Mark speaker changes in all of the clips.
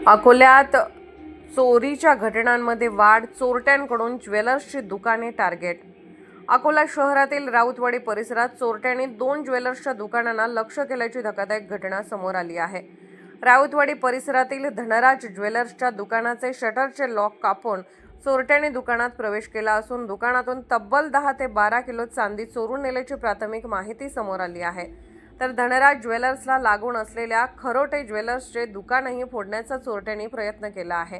Speaker 1: अकोल्यात चोरीच्या घटनांमध्ये वाढ, चोरट्यांकडून ज्वेलर्सची दुकाने टार्गेट. अकोला शहरातील राऊतवाडी परिसरात चोरट्यांनी 2 ज्वेलर्सच्या दुकानांना लक्ष्य केल्याची धक्कादायक घटना समोर आली आहे. राऊतवाडी परिसरातील धनराज ज्वेलर्सच्या दुकानाचे शटरचे लॉक कापून चोरट्यांनी दुकानात प्रवेश केला असून दुकानातून तब्बल 10 ते 12 किलो चांदी चोरून नेल्याची प्राथमिक माहिती समोर आली आहे. तर धनराज ज्वेलर्सला लागून असलेल्या खरोटे ज्वेलर्सचे दुकानही फोडण्याचा चोरट्यांनी प्रयत्न केला आहे.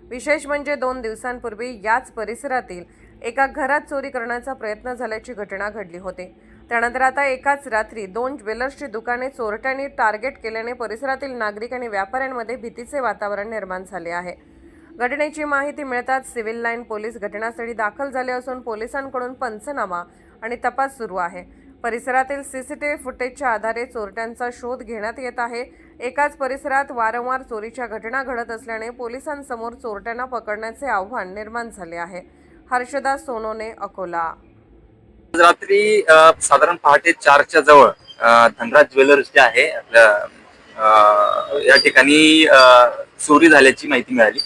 Speaker 1: विशेष म्हणजे 2 दिवसांपूर्वी याच परिसरातील एका घरात चोरी करण्याचा प्रयत्न झाल्याची घटना घडली होती. त्यानंतर आता एकाच रात्री 2 ज्वेलर्सची दुकाने चोरट्यांनी टार्गेट केल्याने परिसरातील नागरिक आणि व्यापाऱ्यांमध्ये भीतीचे वातावरण निर्माण झाले आहे. घटनेची माहिती मिळताच सिव्हिल लाईन पोलीस घटनास्थळी दाखल झाले असून पोलिसांकडून पंचनामा आणि तपास सुरू आहे. परिसरातील सीसीटीव्ही फुटेजच्या आधारे चोरट्यांचा शोध घेण्यात येत आहे. एकाच परिसरात वारंवार चोरीच्या घटना घडत असल्याने पोलिसांसमोर चोरट्यांना पकडण्याचे आव्हान निर्माण झाले आहे. हर्षदास सोनोने, अकोला.
Speaker 2: रात्री साधारण पहाटे 4च्या जवळ धनराज ज्वेलर्स जे आहे या ठिकाणी चोरी झाल्याची माहिती मिळाली.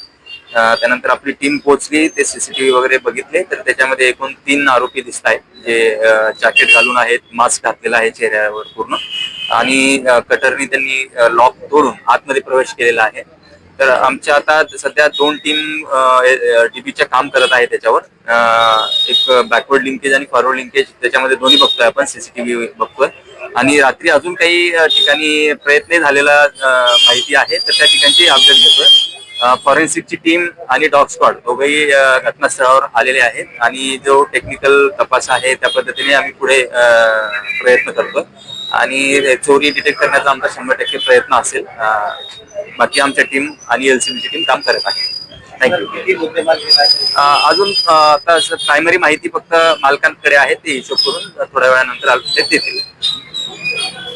Speaker 2: त्यानंतर आपली टीम पोहोचली, ते सीसीटीव्ही वगैरे बघितले तर त्याच्यामध्ये एकूण 3 आरोपी दिसत आहेत, जे जॅकेट घालून आहेत, मास्क घातलेला आहे चेहऱ्यावर पूर्ण, आणि कटरनी त्यांनी लॉक तोडून आतमध्ये प्रवेश केलेला आहे. तर आमच्या आता सध्या 2 टीम डीबीच्या काम करत आहे त्याच्यावर. एक बॅकवर्ड लिंकेज आणि फॉरवर्ड लिंकेज त्याच्यामध्ये दोन्ही बघतोय आपण, सीसीटीव्ही बघतोय. आणि रात्री अजून काही ठिकाणी प्रयत्न झालेला माहिती आहे, तर त्या ठिकाणची अपडेट घेतोय. फॉरेन्सिकची टीम आणि डॉग स्क्वॉड दोघेही घटनास्थळावर आलेले आहेत आणि जो टेक्निकल तपास आहे त्या पद्धतीने आम्ही पुढे प्रयत्न करतो आणि चोरी डिटेक्ट करण्याचा आमचा 100% प्रयत्न असेल. बाकी आमच्या टीम आणि एलसीबीची टीम काम करत आहे. थँक्यू. अजून आता प्रायमरी माहिती फक्त मालकांकडे आहे, ते हिशोब करून थोड्या वेळानंतर अपडेट देतील.